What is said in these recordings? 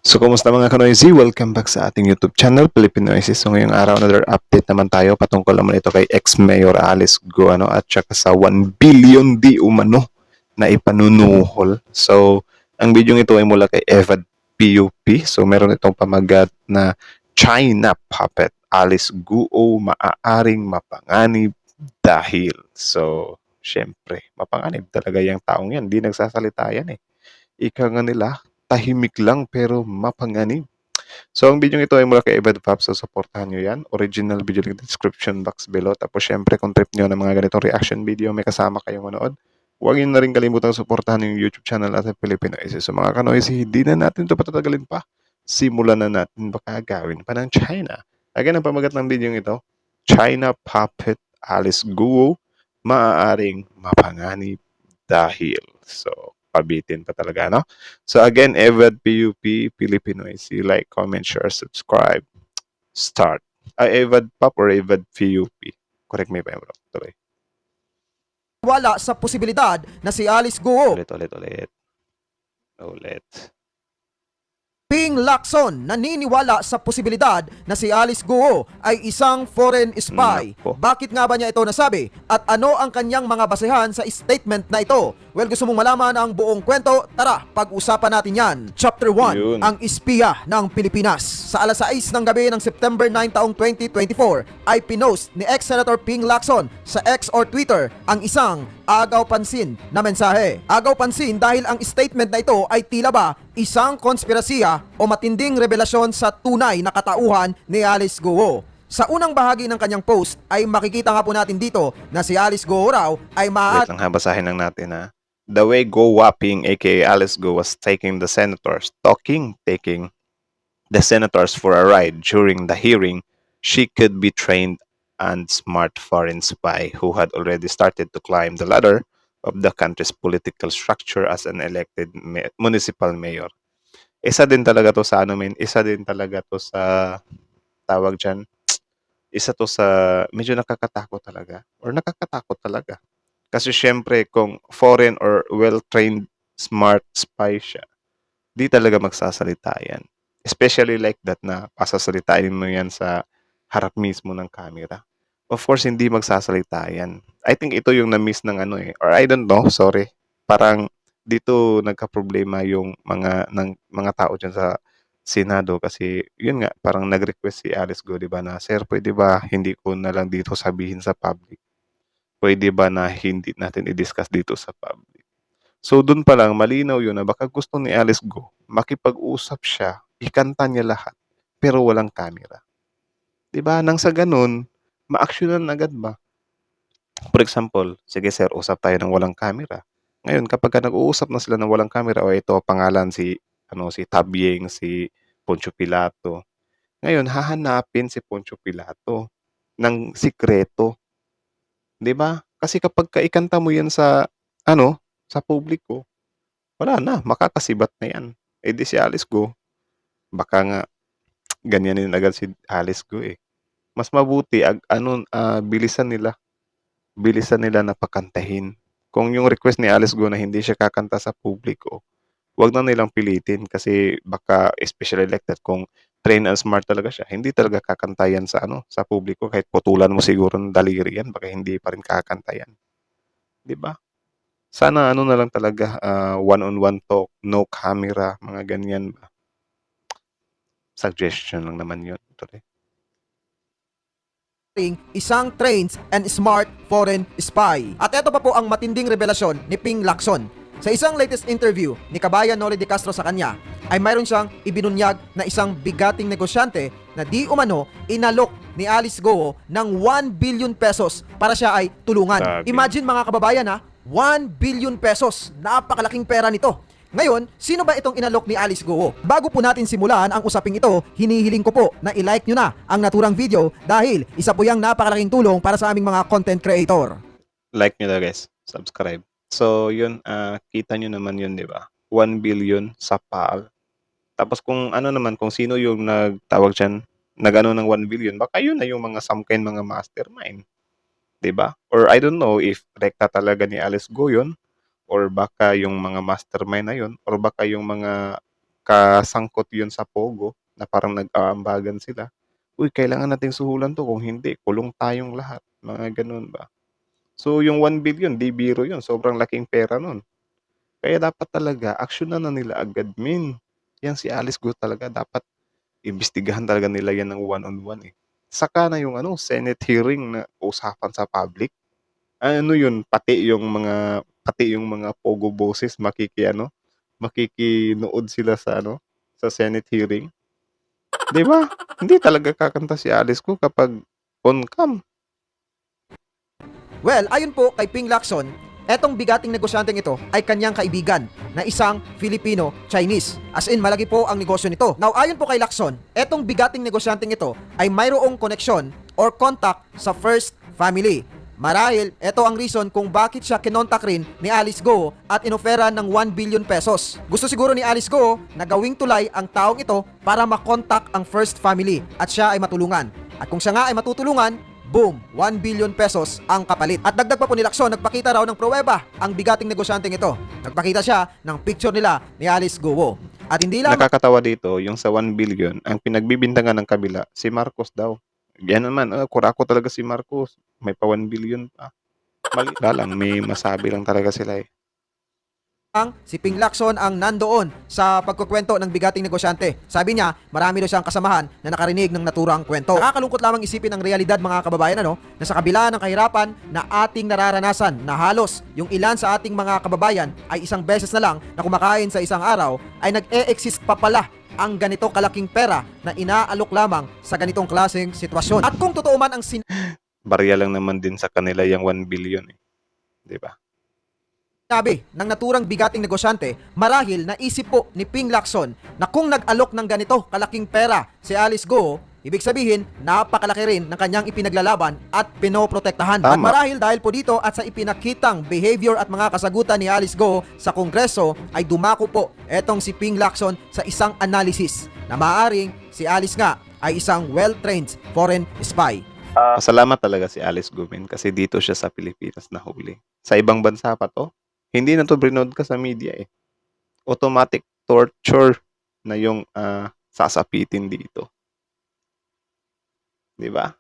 So, kumusta mga ka-noisy? Welcome back sa ating YouTube channel, Filipino Noises. So, ngayong araw, another update naman tayo. Patungkol naman ito kay ex-mayor Alice Go, at saka sa 1 billion di umano na ipanunuhol. So, ang video ito ay mula kay Evad PUP. So, meron itong pamagat na China Puppet Alice Guo maaaring mapanganib dahil. So, syempre, mapanganib talaga yung taong yan. Di nagsasalita yan eh. Ika nga nila, tahimik lang pero mapanganib. So, ang video ito ay mula kay Evad Fab. So, supportahan nyo yan. Original video link description box below. Tapos, syempre, kung trip nyo ng mga ganitong reaction video, may kasama kayong manood. Huwag nyo na rin kalimutang supportahan yung YouTube channel natin, Filipino Noises. So, mga kanoisy, hindi na natin ito patatagalin pa. Simulan na natin, baka gawin pa ng China. Again, ang pamagat ng video ito, China Puppet Alice Guo maaaring mapanganib dahil. So, pabitin pa talaga, no? So again, Evad PUP, Filipinois. You like, comment, share, subscribe. Start. Evad Pop or Evad PUP? Correct me ba yung tuloy. Wala sa posibilidad na si Alice Guo Ulit. Ping Lacson naniniwala sa posibilidad na si Alice Guo ay isang foreign spy. Nako. Bakit nga ba niya ito nasabi? At ano ang kanyang mga basehan sa statement na ito? Well, gusto mong malaman ang buong kwento? Tara, pag-usapan natin yan. Chapter 1, Yun. ang espiya ng Pilipinas. Sa alas 6 ng gabi ng September 9 taong 2024 ay pinost ni ex-Senator Ping Lacson sa X or Twitter ang isang agaw pansin na mensahe. Agaw pansin dahil ang statement na ito ay tila ba isang konspirasiya o matinding revelasyon sa tunay na katauhan ni Alice Guo. Sa unang bahagi ng kanyang post ay makikita nga po natin dito na si Alice Guo raw ay Wait lang ha, basahin lang natin ha. The way Go Wapping aka Alice Go was taking the senators for a ride during the hearing, she could be trained and smart foreign spy who had already started to climb the ladder of the country's political structure as an elected municipal mayor. Isa din talaga to sa isa din talaga to sa tawag dyan, isa to sa medyo nakakatakot talaga kasi syempre kung foreign or well-trained smart spy siya, di talaga magsasalita yan. Especially like that na pasasalitain mo yan sa harap mismo ng camera. Of course, hindi magsasalita yan. I think ito yung na-miss ng or I don't know, sorry. Parang dito nagka-problema yung mga tao dyan sa Senado kasi yun nga, parang nag-request si Alice Go, di ba, na sir, pwede ba hindi ko na lang dito sabihin sa public? Pwede ba na hindi natin i-discuss dito sa public? So, dun pa lang, malinaw yun na baka gusto ni Alice Go, makipag-usap siya, ikanta niya lahat, pero walang camera. Diba? Nang sa ganun, ma-actionan agad ba? For example, sige sir, usap tayo ng walang camera. Ngayon, kapag nag-uusap na sila ng walang camera, o ito, pangalan si Tabyeng, si Poncio Pilato. Ngayon, hahanapin si Poncio Pilato ng sikreto. Diba? Kasi kapag ikanta mo yan sa, sa publiko, wala na, makakasibat na yan. Eh di si Alice Go, baka nga ganyanin agad si Alice Go eh. Mas mabuti bilisan nila na pakantahin. Kung yung request ni Alice Go na hindi siya kakanta sa publiko, wag na nilang pilitin kasi baka especially like that kung trained and smart talaga siya, hindi talaga kakanta yan sa sa publiko kahit putulan mo siguro ng daliri yan, baka hindi pa rin kakanta yan. 'Di ba? Sana na lang talaga, one-on-one talk, no camera, mga ganyan ba. Suggestion lang naman yun. Tuloy. isang trained and smart foreign spy. At ito pa po ang matinding revelasyon ni Ping Lacson. Sa isang latest interview ni Kabayan Noli de Castro sa kanya, ay mayroon siyang ibinunyag na isang bigating negosyante na di umano inalok ni Alice Guo ng 1 billion pesos para siya ay tulungan. Sabi. Imagine mga kababayan 1 billion pesos. Napakalaking pera nito. Ngayon, sino ba itong inalok ni Alice Guo? Bago po natin simulan ang usaping ito, hinihiling ko po na i-like nyo na ang naturang video dahil isa po yung napakalaking tulong para sa aming mga content creator. Like nyo na guys, subscribe. So yun, kita nyo naman yun, di ba? 1 billion sa PAL. Tapos kung kung sino yung nagtawag dyan, nag-ano ng 1 billion, baka yun na yung mga samkain, mga mastermind. Di ba? Or I don't know if rekta talaga ni Alice Go yun, or baka yung mga mastermind na yun, or baka yung mga kasangkot yun sa Pogo na parang nag-aambagan sila. Uy, kailangan nating suhulan to, kung hindi kulong tayong lahat, mga gano'n ba. So yung 1 billion, di biro yun, sobrang laking pera nun. Kaya dapat talaga aksiyunan na nila agad, min. Yan si Alice Go talaga dapat imbestigahan talaga nila yan ng one-on-one, eh. Saka na yung Senate hearing na usapan sa public. Ano yun, pati yung mga pogo boses makikinood sila sa sa Senate hearing. 'Di ba? Hindi talaga kakanta si Alice Go kapag on cam. Well, ayon po kay Ping Lacson, etong bigating negosyanteng ito ay kanyang kaibigan na isang Filipino-Chinese. As in, malaki po ang negosyo nito. Now, ayon po kay Lacson, etong bigating negosyanteng ito ay mayroong koneksyon or contact sa First Family. Marahil, ito ang reason kung bakit siya kinontak rin ni Alice Go at inofera ng 1 billion pesos. Gusto siguro ni Alice Go na gawing tulay ang taong ito para makontak ang First Family at siya ay matulungan. At kung siya nga ay matutulungan, boom, 1 billion pesos ang kapalit. At dagdag pa po ni Lacson, nagpakita raw ng pruweba ang bigating negosyanteng ito. Nagpakita siya ng picture nila ni Alice Go. At hindi lang Nakakatawa dito, yung sa 1 billion, ang pinagbibintangan ng kabila, si Marcos daw. Yan naman, kurako talaga si Marcos. May pa 1 billion pa. Mali lang, may masabi lang talaga sila, eh. si Ping Lacson ang nandoon sa pagkukwento ng bigating negosyante. Sabi niya, marami daw siyang kasamahan na nakarinig ng naturang kwento. Nakakalungkot lamang isipin ang realidad, mga kababayan, na sa kabila ng kahirapan na ating nararanasan, na halos yung ilan sa ating mga kababayan ay isang beses na lang na kumakain sa isang araw, ay nag-e-exist pa pala ang ganito kalaking pera na inaalok lamang sa ganitong klaseng sitwasyon. At kung totoo man ang Barya lang naman din sa kanila yung 1 billion, eh. 'Di ba? sinabi ng naturang bigating negosyante, marahil naisip po ni Ping Lacson na kung nag-alok ng ganito kalaking pera si Alice Go, ibig sabihin, napakalaki rin ng kanyang ipinaglalaban at pinoprotektahan. Tama. At marahil dahil po dito at sa ipinakitang behavior at mga kasagutan ni Alice Go sa Kongreso, ay dumako po etong si Ping Lacson sa isang analysis na maaaring si Alice nga ay isang well-trained foreign spy. Pasalamat talaga si Alice Gumin kasi dito siya sa Pilipinas nahuli. Sa ibang bansa pa to, hindi na to brinod ka sa media, eh. Automatic torture na yung sasapitin dito. 'Di ba?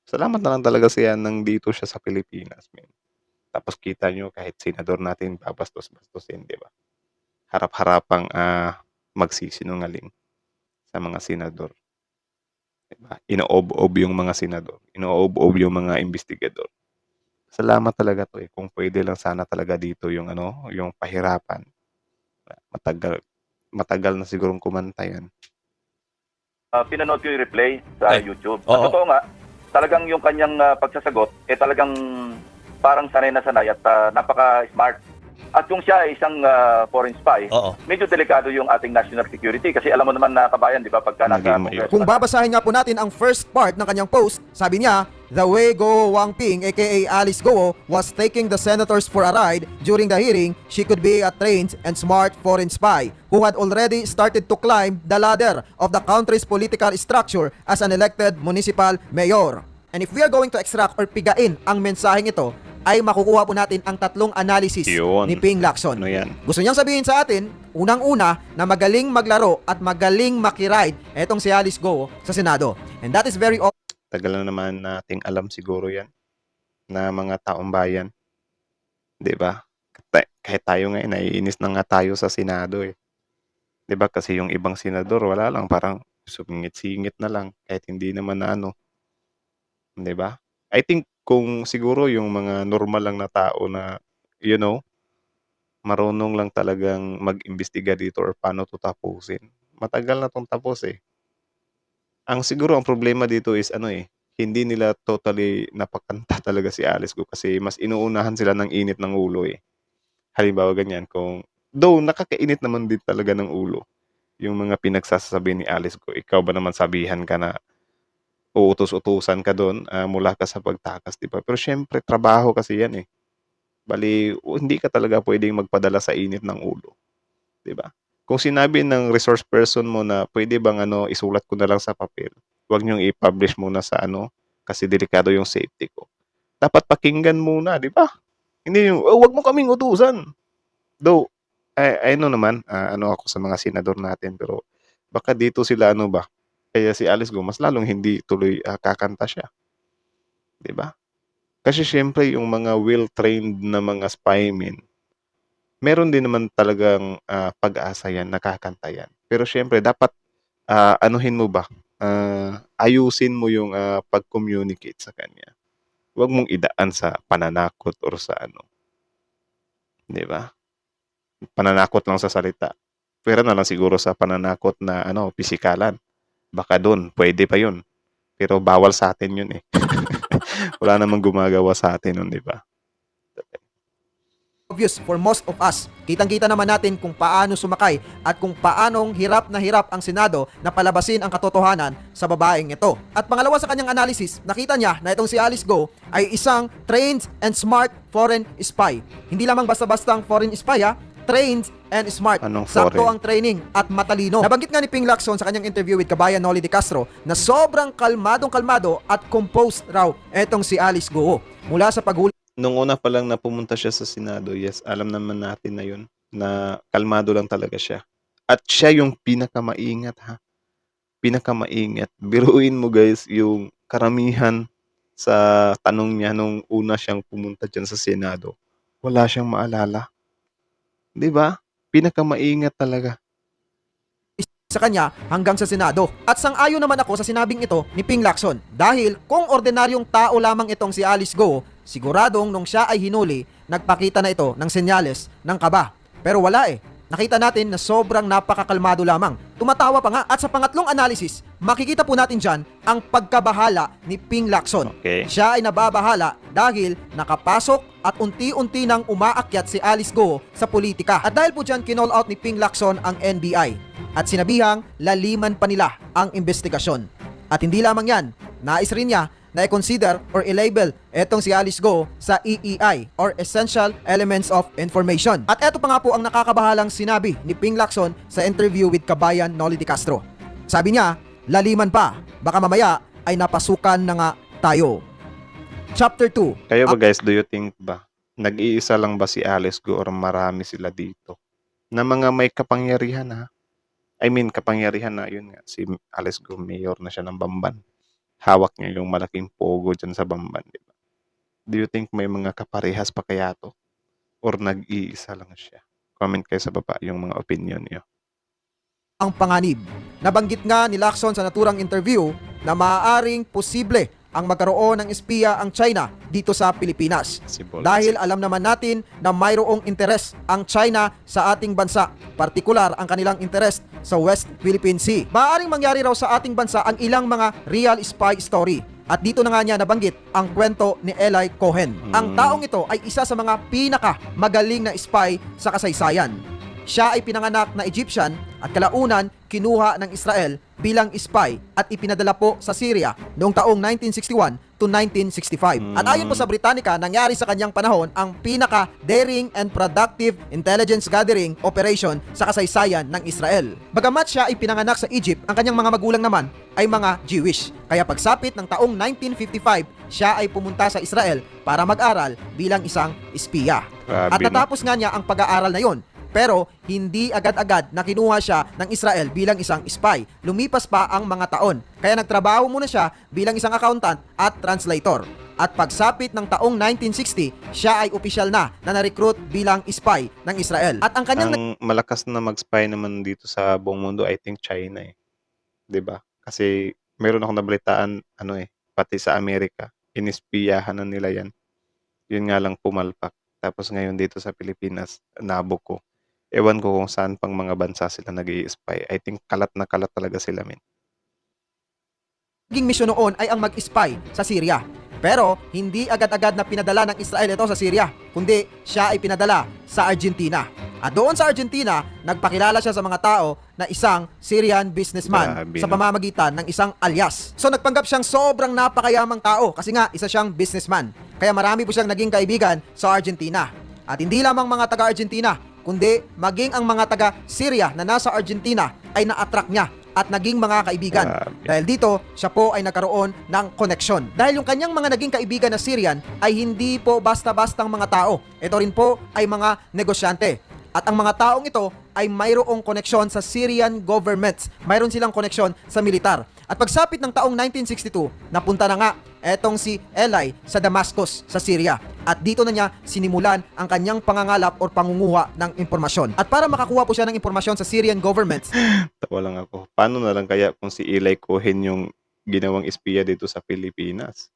Salamat na lang talaga siya nang dito siya sa Pilipinas, men. Tapos kita nyo kahit senador natin babastos-bastusin, 'di ba? Harap-harapang magsisinungaling sa mga senador. 'Di ba? Inoob-ob yung mga senador, inoob-ob yung mga investigador. Salamat talaga to, eh. Kung pwede lang sana talaga dito yung yung pahirapan. Matagal na sigurong kumanta yan. Pinanood ko yung replay sa Ay, YouTube. oo. At totoo nga, talagang yung kanyang pagsasagot, talagang parang sanay na sanay at napaka-smart. At kung siya ay isang foreign spy, Oo. medyo delikado yung ating national security. Kasi alam mo naman na kabayan, di ba, pagka nasa Naging mayor. Kongreso Kung na- babasahin nga po natin ang first part ng kanyang post, sabi niya, the way Go Wang Ping aka Alice Go was taking the senators for a ride during the hearing, she could be a trained and smart foreign spy who had already started to climb the ladder of the country's political structure as an elected municipal mayor. And if we are going to extract or pigain ang mensaheng ito, ay makukuha po natin ang tatlong analysis Yun. ni Ping Lacson. Ano yan? Gusto niyang sabihin sa atin, unang-una, na magaling maglaro at magaling makiride etong si Alice Go sa Senado. And that is very Tagal na naman nating alam siguro yan na mga taong bayan. 'Di ba? Kahit tayo nga, naiinis na nga tayo sa Senado, eh. 'Di ba? Kasi yung ibang senador, wala lang, parang sungit-singit na lang kahit hindi naman na 'di ba? I think kung siguro yung mga normal lang na tao na, marunong lang talagang mag-imbestiga dito or paano to tapusin, matagal na tong tapos, eh. Siguro ang problema dito is hindi nila totally napakanta talaga si Alice Go kasi mas inuunahan sila ng init ng ulo, eh. Halimbawa ganyan, though nakakainit naman din talaga ng ulo yung mga pinagsasabi ni Alice Go. Ikaw ba naman sabihan ka na uutos-utusan ka doon, mula ka sa pagtakas, 'di ba? Pero siyempre trabaho kasi 'yan, eh. Bali hindi ka talaga puwedeng magpadala sa init ng ulo, 'di ba? Kung sinabi ng resource person mo na pwede bang isulat ko na lang sa papel, 'wag niyong i-publish muna sa kasi delikado yung safety ko. Dapat pakinggan muna, 'di ba? Hindi yung, "Oh, 'wag mo kaming utusan." Though I know naman, ano ako sa mga senador natin, pero baka dito sila ano ba, kaya si Alice Go mas lalong hindi tuloy, kakanta siya, 'di ba? Kasi siyempre yung mga well-trained na mga spymen, meron din naman talagang, pag-asa yan na kakanta yan. Pero siyempre dapat, anuhin mo ba, ayusin mo yung, pag-communicate sa kanya. Huwag mong idaan sa pananakot or sa ano, 'di ba? Pananakot lang sa salita. Puwera na lang siguro sa pananakot na ano, pisikalan. Baka dun puwede pa yun, pero bawal sa'tin yun, eh. Wala namang gumagawa sa atin nun, 'di ba? Obvious for most of us. Kitang-kita naman natin kung paano sumakay at kung paanong hirap na hirap ang Senado na palabasin ang katotohanan sa babaeng ito. At pangalawa sa kanyang analysis, nakita niya na itong si Alice Go ay isang trained and smart foreign spy. Hindi lamang basta-bastang foreign spy trained and smart. Anong Sakto foreign? ang training at matalino. Nabanggit nga ni Ping Lacson sa kanyang interview with Kabayan Noli de Castro na sobrang kalmadong-kalmado at composed raw etong si Alice Go mula sa paghuli Nung una pa lang na pumunta siya sa Senado, yes, alam naman natin na yun, na kalmado lang talaga siya. At siya yung pinakamaingat, ha? Pinakamaingat. Biruin mo guys, yung karamihan sa tanong niya nung una siyang pumunta diyan sa Senado, wala siyang maalala. 'Di ba? Pinakamaingat talaga. sa kanya hanggang sa Senado. At sang-ayon naman ako sa sinabing ito ni Ping Lacson dahil kung ordinaryong tao lamang itong si Alice Go, siguradong nung siya ay hinuli, nagpakita na ito ng senyales ng kaba. Pero wala eh. Nakita natin na sobrang napakakalmado lamang. Tumatawa pa nga at sa pangatlong analysis, makikita po natin dyan ang pagkabahala ni Ping Lacson. Okay. Siya ay nababahala dahil nakapasok at unti-unti nang umaakyat si Alice Go sa politika. At dahil po dyan, kinall out ni Ping Lacson ang NBI at sinabihang laliman pa nila ang investigasyon. At hindi lamang yan, nais rin niya na i-consider or i-label etong si Alice Go sa EEI or Essential Elements of Information. At eto pa nga po ang nakakabahalang sinabi ni Ping Lacson sa interview with Kabayan Noli de Castro. Sabi niya, laliman pa, baka mamaya ay napasukan na nga tayo. Chapter 2. Kayo ba guys, do you think ba, nag-iisa lang ba si Alice Go or marami sila dito? Na mga may kapangyarihan ha? I mean, kapangyarihan na yun nga. Si Alice Go, mayor na siya ng Bamban. Hawak niya yung malaking pogo dyan sa Bamban, di ba? Do you think may mga kaparehas pa kaya to? Or nag-iisa lang siya? Comment kayo sa baba yung mga opinion niyo. Ang panganib. Nabanggit nga ni Lacson sa naturang interview na maaaring posible ang magkaroon ng espiya ang China dito sa Pilipinas. Dahil alam naman natin na mayroong interes ang China sa ating bansa, partikular ang kanilang interes sa West Philippine Sea. Maaaring mangyari raw sa ating bansa ang ilang mga real spy story. At dito na nga niya nabanggit ang kwento ni Eli Cohen. Ang taong ito ay isa sa mga pinaka magaling na spy sa kasaysayan. Siya ay pinanganak na Egyptian at kalaunan kinuha ng Israel bilang spy at ipinadala po sa Syria noong taong 1961 to 1965. At ayon po sa Britannica, nangyari sa kanyang panahon ang pinaka-daring and productive intelligence gathering operation sa kasaysayan ng Israel. Bagamat siya ay pinanganak sa Egypt, ang kanyang mga magulang naman ay mga Jewish. Kaya pagsapit ng taong 1955, siya ay pumunta sa Israel para mag-aral bilang isang espiya. At natapos nga niya ang pag-aaral na yon. Pero hindi agad-agad na kinuha siya ng Israel bilang isang spy. Lumipas pa ang mga taon. Kaya nagtrabaho muna siya bilang isang accountant at translator. At pagsapit ng taong 1960, siya ay opisyal na na-recruit bilang spy ng Israel. At ang kanyang Ang malakas na mag-spy naman dito sa buong mundo, I think China eh. 'Di ba? Kasi meron akong nabalitaan, pati sa Amerika, inispiyahan na nila yan. Yun nga lang pumalpak. Tapos ngayon dito sa Pilipinas, nabuko. Ewan ko kung saan pang mga bansa sila nag-i-spy. I think kalat na kalat talaga sila, men. naging misyon noon ay ang mag-spy sa Syria. Pero hindi agad-agad na pinadala ng Israel ito sa Syria, kundi siya ay pinadala sa Argentina. At doon sa Argentina, nagpakilala siya sa mga tao na isang Syrian businessman Grabe, sa no? pamamagitan ng isang alias. So nagpanggap siyang sobrang napakayamang tao kasi nga isa siyang businessman. Kaya marami po siyang naging kaibigan sa Argentina. At hindi lamang mga taga-Argentina, kundi maging ang mga taga-Syria na nasa Argentina ay na-attract niya at naging mga kaibigan. Grabe. Dahil dito, siya po ay nagkaroon ng koneksyon. Dahil yung kanyang mga naging kaibigan na Syrian ay hindi po basta-bastang mga tao. Ito rin po ay mga negosyante. At ang mga taong ito ay mayroong koneksyon sa Syrian government. Mayroon silang koneksyon sa militar. At pagsapit ng taong 1962, napunta na nga etong si Eli sa Damascus sa Syria. At dito na niya sinimulan ang kanyang pangangalap o pangunguha ng impormasyon. At para makakuha po siya ng impormasyon sa Syrian government, Tawa lang ako. Paano na lang kaya kung si Eli Cohen yung ginawang espiya dito sa Pilipinas?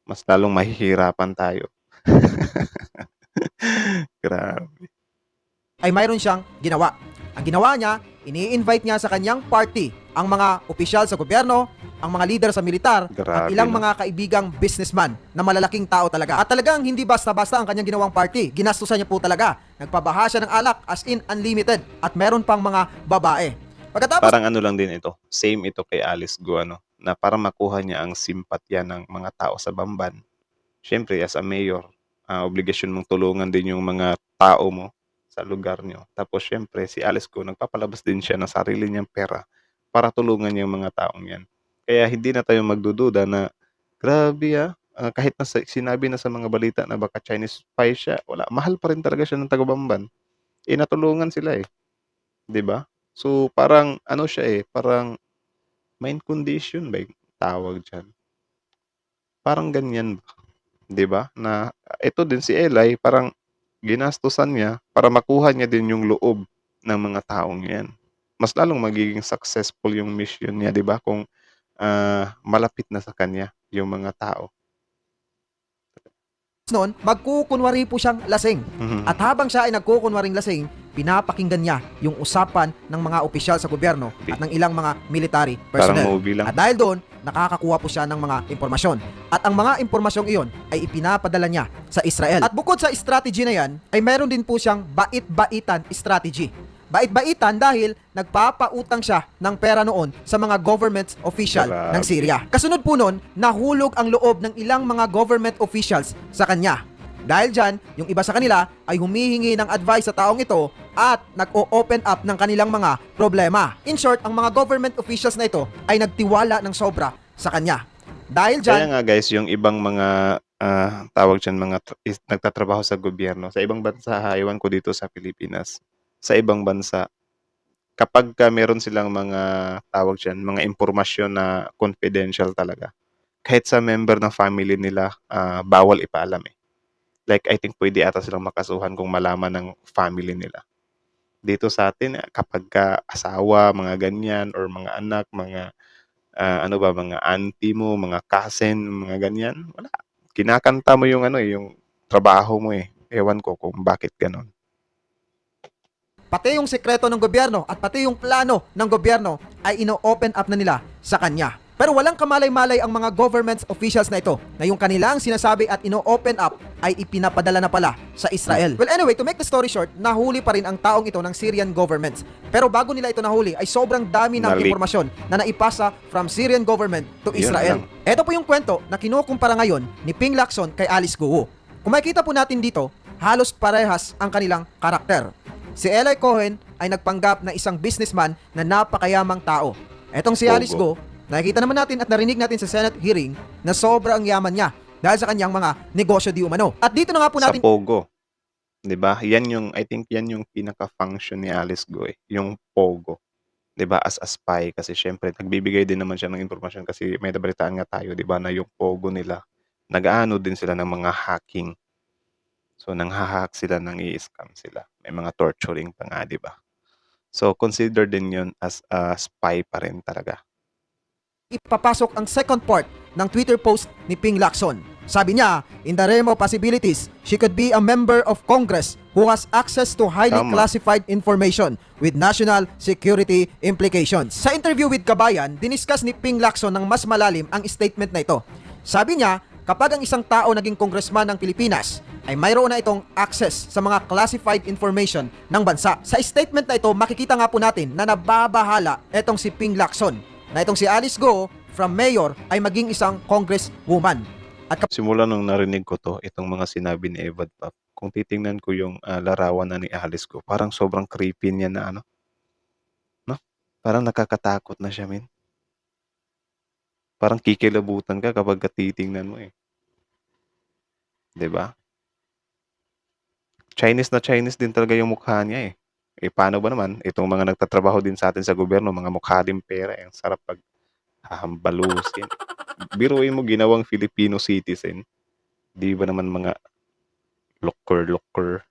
Mas lalong mahihirapan tayo. Grabe. ay mayroon siyang ginawa. Ang ginawa niya, ini-invite niya sa kanyang party ang mga opisyal sa gobyerno, ang mga leader sa militar, at Grabe, ilang no? mga kaibigang businessman na malalaking tao talaga. At talagang hindi basta-basta ang kanyang ginawang party. Ginastusan niya po talaga. Nagpabaha siya ng alak as in unlimited. At meron pang mga babae. Pagkatapos Parang ano lang din ito. Same ito kay Alice Go, ano? Na para makuha niya ang simpatya ng mga tao sa Bamban. Siyempre, as a mayor, obligasyon mong tulungan din yung mga tao mo sa lugar nyo. Tapos, siyempre, si Alice Go, nagpapalabas din siya ng sarili niyang pera para tulungan yung mga taong yan. Kaya hindi na tayo magdududa na, grabe kahit na sinabi na sa mga balita na baka Chinese spy siya, wala, mahal pa rin talaga siya ng taga-Bamban. Natulungan sila 'di ba? So, parang ano siya parang mind condition ba yung tawag diyan? Parang ganyan ba, 'di ba? Na ito din si Eli parang ginastusan niya para makuha niya din yung loob ng mga taong 'yan. Mas lalong magiging successful yung mission niya, 'di ba? Kung malapit na sa kanya yung mga tao. noon, magkukunwari po siyang lasing. Mhm. At habang siya ay nagkukunwaring lasing, pinapakinggan niya yung usapan ng mga opisyal sa gobyerno at ng ilang mga military Parang personnel. movie lang. At dahil doon, nakakakuha po siya ng mga impormasyon. At ang mga impormasyong iyon ay ipinapadala niya sa Israel. At bukod sa strategy na yan, ay meron din po siyang bait-baitan strategy. Bait-baitan dahil nagpapautang siya ng pera noon sa mga government official Grabe. ng Syria. Kasunod po noon, nahulog ang loob ng ilang mga government officials sa kanya. Dahil dyan, yung iba sa kanila ay humihingi ng advice sa taong ito at nag-o-open up ng kanilang mga problema. In short, ang mga government officials na ito ay nagtiwala ng sobra sa kanya. Dahil Kaya dyan, nga guys, yung ibang mga tawag dyan, mga nagtatrabaho sa gobyerno, sa ibang bansa, ewan ko dito sa Pilipinas, sa ibang bansa, kapag meron silang mga tawag dyan, mga impormasyon na confidential talaga, kahit sa member ng family nila, bawal ipaalam Like, I think pwede ata silang makasuhan kung malaman ng family nila. Dito sa atin, kapag asawa, mga ganyan, or mga anak, mga ano ba, mga auntie mo, mga cousin, mga ganyan, wala. Kinakanta mo yung yung trabaho mo Ewan ko kung bakit ganon. pati yung sekreto ng gobyerno at pati yung plano ng gobyerno ay ino-open up na nila sa kanya. Pero walang kamalay-malay ang mga government officials na ito na yung kanilang sinasabi at ino-open up ay ipinapadala na pala sa Israel. Well anyway, to make the story short, nahuli pa rin ang taong ito ng Syrian government. Pero bago nila ito nahuli ay sobrang dami ng Na-leak. impormasyon na naipasa from Syrian government to Yun Israel. lang. Ito po yung kwento na kinukumpara ngayon ni Ping Lacson kay Alice Guo. Kung makikita po natin dito, halos parehas ang kanilang karakter. Si Eli Cohen ay nagpanggap na isang businessman na napakayamang tao. Etong si Alice Go, nakikita naman natin at narinig natin sa Senate hearing na sobrang yaman niya dahil sa kanyang mga negosyo di umano. At dito na nga po Sa natin Pogo. 'Di ba? I think yan yung pinaka-function ni Alice Go yung Pogo. 'Di ba? As a spy kasi syempre nagbibigay din naman siya ng impormasyon kasi may nabalitaan nga tayo 'di ba na yung Pogo nila nag-aano din sila ng mga hacking. So nangha-hack sila, nang-i-scam sila. May mga torturing pa nga 'di ba? So consider din yun as a spy pa rin talaga. ipapasok ang second part ng Twitter post ni Ping Lacson. Sabi niya, in the realm of possibilities, she could be a member of Congress who has access to highly Tama. classified information with national security implications. Sa interview with Kabayan, diniscuss ni Ping Lacson ng mas malalim ang statement na ito. Sabi niya, kapag ang isang tao naging congressman ng Pilipinas, ay mayroon na itong access sa mga classified information ng bansa. Sa statement na ito, makikita nga po natin na nababahala itong si Ping Lacson, na itong si Alice Go from mayor ay maging isang congresswoman. At Simula nung narinig ko itong mga sinabi ni Evad Pap, kung titingnan ko yung larawan na ni Alice Go, parang sobrang creepy niya na no? Parang nakakatakot na siya, men. Parang kikilabutan ka kapag titingnan mo 'Di ba? Chinese na Chinese din talaga yung mukha niya Eh, paano ba naman itong mga nagtatrabaho din sa atin sa gobyerno, mga mukha din pera, eh, ang sarap paghahambalusin. Biruin mo ginawang Filipino citizen, 'di ba naman mga looker-looker.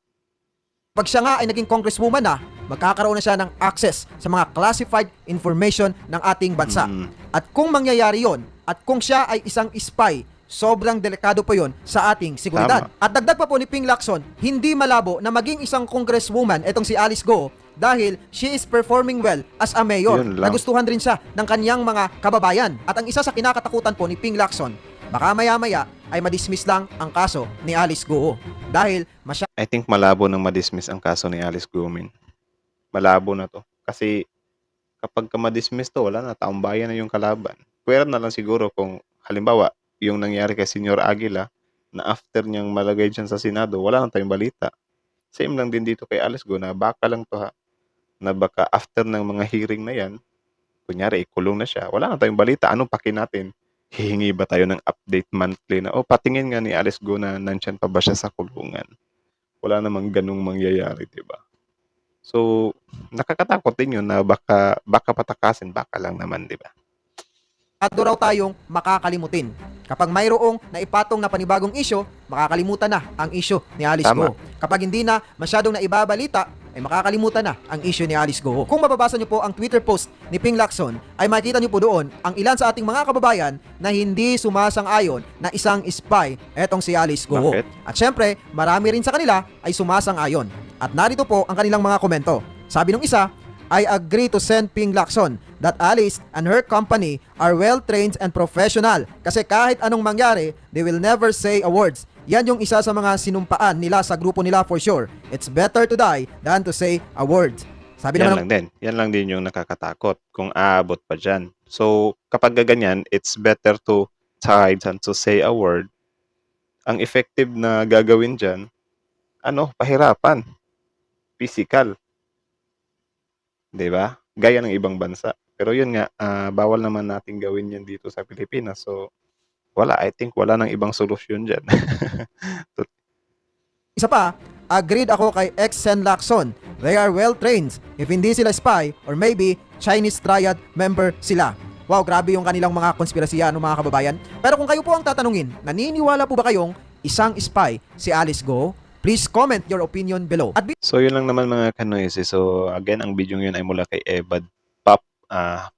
Pag siya nga ay naging congresswoman na, magkakaroon na siya ng access sa mga classified information ng ating bansa. Mm. At kung mangyayari yon, at kung siya ay isang spy, sobrang delikado po yon sa ating seguridad. Tama. At dagdag pa po ni Ping Lacson, hindi malabo na maging isang congresswoman etong si Alice Go dahil she is performing well as a mayor. Yun lang. Nagustuhan rin siya ng kanyang mga kababayan. At ang isa sa kinakatakutan po ni Ping Lacson, baka maya-maya ay madismiss lang ang kaso ni Alice Go dahil I think malabo nang madismiss ang kaso ni Alice Guomin. Malabo na 'to. Kasi kapag madismiss 'to, wala na, taong bayan na yung kalaban. Puwera na lang siguro kung halimbawa, yung nangyari kay Senyor Aguila na after niyang malagay diyan sa Senado, wala na tayong balita. Same lang din dito kay Alice Go na baka lang 'to na baka after ng mga hearing na 'yan, kunyari ikulong na siya, wala na tayong balita, anong paki natin? Hihingi ba tayo ng update monthly na, patingin nga ni Alice Go na nandiyan pa ba siya sa kulungan? Wala namang gano'ng mangyayari, 'di ba? So, nakakatakot din 'yun na baka patakasin, baka lang naman, 'di ba? raw tayong makakalimutin. Kapag mayroong naipatong na panibagong isyo, makakalimutan na ang isyo ni Alice Tama. Go. Kapag hindi na masyadong naibabalita, ay makakalimutan na ang isyo ni Alice Go. Kung mababasa niyo po ang Twitter post ni Ping Lacson, ay makikita niyo po doon ang ilan sa ating mga kababayan na hindi sumasang-ayon na isang spy etong si Alice Go. Bakit? At syempre, marami rin sa kanila ay sumasang-ayon. At narito po ang kanilang mga komento. Sabi nung isa, I agree to send Ping Lacson that Alice and her company are well-trained and professional kasi kahit anong mangyari, they will never say a words. Yan yung isa sa mga sinumpaan nila sa grupo nila for sure. It's better to die than to say a word. Sabi Yan naman lang din. Yan lang din yung nakakatakot kung aabot pa dyan. So, kapag ganyan, it's better to die than to say a word. Ang effective na gagawin dyan, pahirapan. Physical. 'Di ba? Gaya ng ibang bansa. Pero yun nga, bawal naman nating gawin yan dito sa Pilipinas. So, I think wala nang ibang solusyon dyan. isa pa, agreed ako kay ex-Sen Lacson. They are well-trained. If hindi sila spy or maybe Chinese triad member sila. Wow, grabe yung kanilang mga konspirasya mga kababayan. Pero kung kayo po ang tatanungin, naniniwala po ba kayong isang spy si Alice Go? Please comment your opinion below. At So, yun lang naman mga kanoise. So, again, ang video yun ay mula kay Ebad Pop.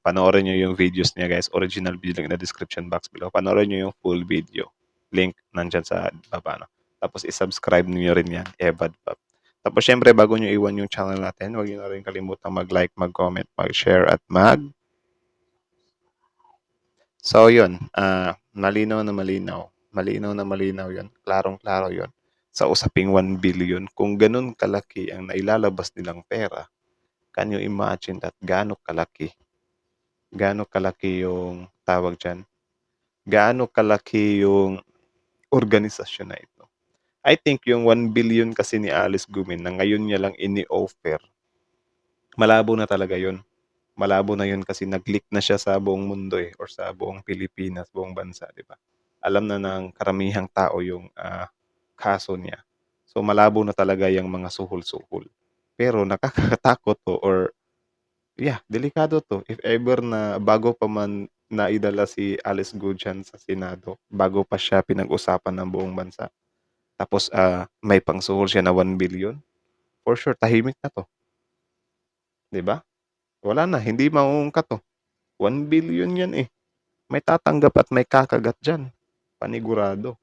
Panoorin nyo yung videos niya, guys. Original video lang in the description box below. Panoorin nyo yung full video. Link nandyan sa baba. No? Tapos, isubscribe nyo rin yan, Ebad Pop. Tapos, syempre, bago nyo iwan yung channel natin, huwag nyo na rin kalimutang mag-like, mag-comment, mag-share, at So, yun. Malinaw na malinaw. Malinaw na malinaw yun. Klarong-klaro yun. Sa usaping 1 billion, kung ganun kalaki ang nailalabas nilang pera, can you imagine that gaano kalaki? Gaano kalaki yung tawag dyan? Gaano kalaki yung organisasyon na ito? I think yung 1 billion kasi ni Alice Gumin na ngayon niya lang ini-offer, malabo na talaga yun. Malabo na yun kasi nag-leak na siya sa buong mundo or sa buong Pilipinas, buong bansa, di ba? Alam na ng karamihang tao yung kaso niya. So, malabo na talaga yung mga suhol-suhol. Pero nakakatakot to delikado to. If ever na bago pa man naidala si Alice Go dyan sa Senado, bago pa siya pinag-usapan ng buong bansa, tapos may pangsuhol siya na 1 billion, for sure, tahimik na to. 'Di ba? Wala na, hindi mauungkat to. 1 billion yan eh. May tatanggap at may kakagat dyan. Panigurado.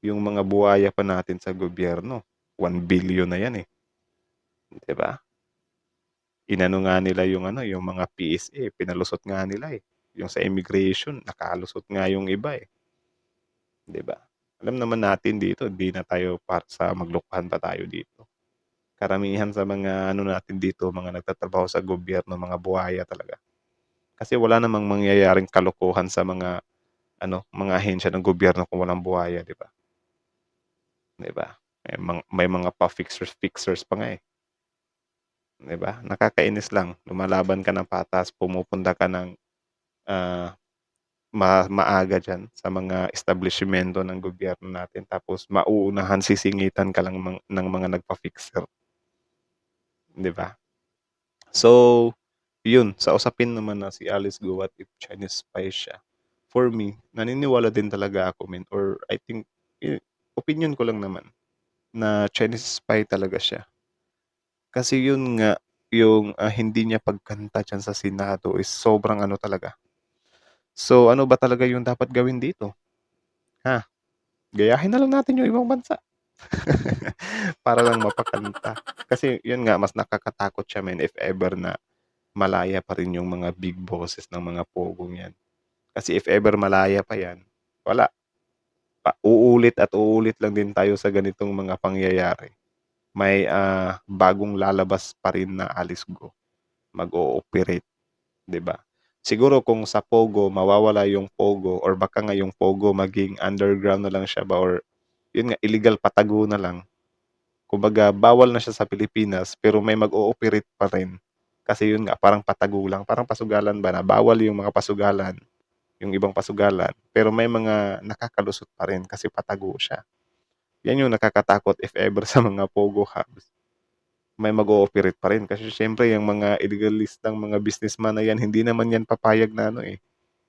Yung mga buhaya pa natin sa gobyerno, 1 billion na yan eh. 'Di ba? Inano nga nila yung yung mga PSA, pinalusot nga nila eh. Yung sa immigration, nakalusot nga yung iba eh. 'Di ba? Alam naman natin dito, hindi na tayo para sa maglokohan pa tayo dito. Karamihan sa mga natin dito, mga nagtatrabaho sa gobyerno, mga buhaya talaga. Kasi wala namang mangyayaring kalokohan sa mga mga ahensya ng gobyerno kung walang buhaya, 'di ba? 'Di ba? May mga pa-fixers pa nga eh. 'Di ba? Nakakainis lang. Lumalaban ka ng patas, pumupunta ka ng maaga dyan sa mga establishmento ng gobyerno natin. Tapos mauunahan, sisingitan ka lang ng mga nagpa-fixer. 'di ba? So, yun sa usapin naman na si Alice Go, what if Chinese spy siya? For me, naniniwala din talaga ako men, or I think opinion ko lang naman na Chinese spy talaga siya. Kasi yun nga, yung hindi niya pagkanta diyan sa Senado is sobrang ano talaga. So, ano ba talaga yung dapat gawin dito? Ha? Gayahin na lang natin yung ibang bansa. Para lang mapakanta. Kasi yun nga, mas nakakatakot siya men if ever na malaya pa rin yung mga big bosses ng mga pogong yan. Kasi if ever malaya pa yan, wala. Uulit at uulit lang din tayo sa ganitong mga pangyayari. May bagong lalabas pa rin na Alice Go. Mag-ooperate, 'di ba? Siguro kung sa Pogo mawawala yung Pogo, or baka nga yung Pogo maging underground na lang siya ba, or yun nga illegal, patago na lang. Kumbaga bawal na siya sa Pilipinas pero may mag-ooperate pa rin. Kasi yun nga parang patago lang, parang pasugalan ba na bawal yung mga pasugalan, yung ibang pasugalan, pero may mga nakakalusot pa rin kasi patago siya. Yan yung nakakatakot if ever sa mga Pogo hubs. May mag-ooperate pa rin kasi siyempre yung mga illegalistang mga businessman na yan, hindi naman yan papayag na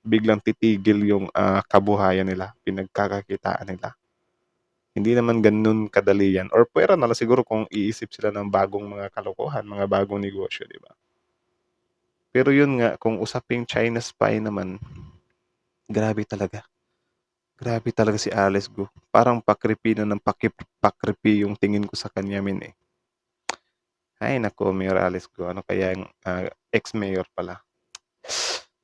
biglang titigil yung kabuhayan nila, pinagkakakitaan nila. Hindi naman gano'n kadali yan, or puwera na lang siguro kung iisip sila ng bagong mga kalokohan, mga bagong negosyo, 'di ba? Pero yun nga, kung usaping China spy naman, grabe talaga. Grabe talaga si Alice Go. Parang pa-creepy na ng pa-creepy yung tingin ko sa kanya eh. Ay naku, Mayor Alice Go, ano kaya yung ex-mayor pala.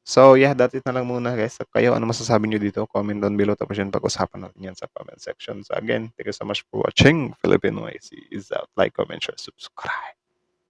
So yeah, that's it na lang muna guys. Kayo, ano masasabi nyo dito? Comment down below, tapos yun pag-usapan natin yan sa comment section. So again, thank you so much for watching. Filipino YC is out. Like, comment, share, subscribe.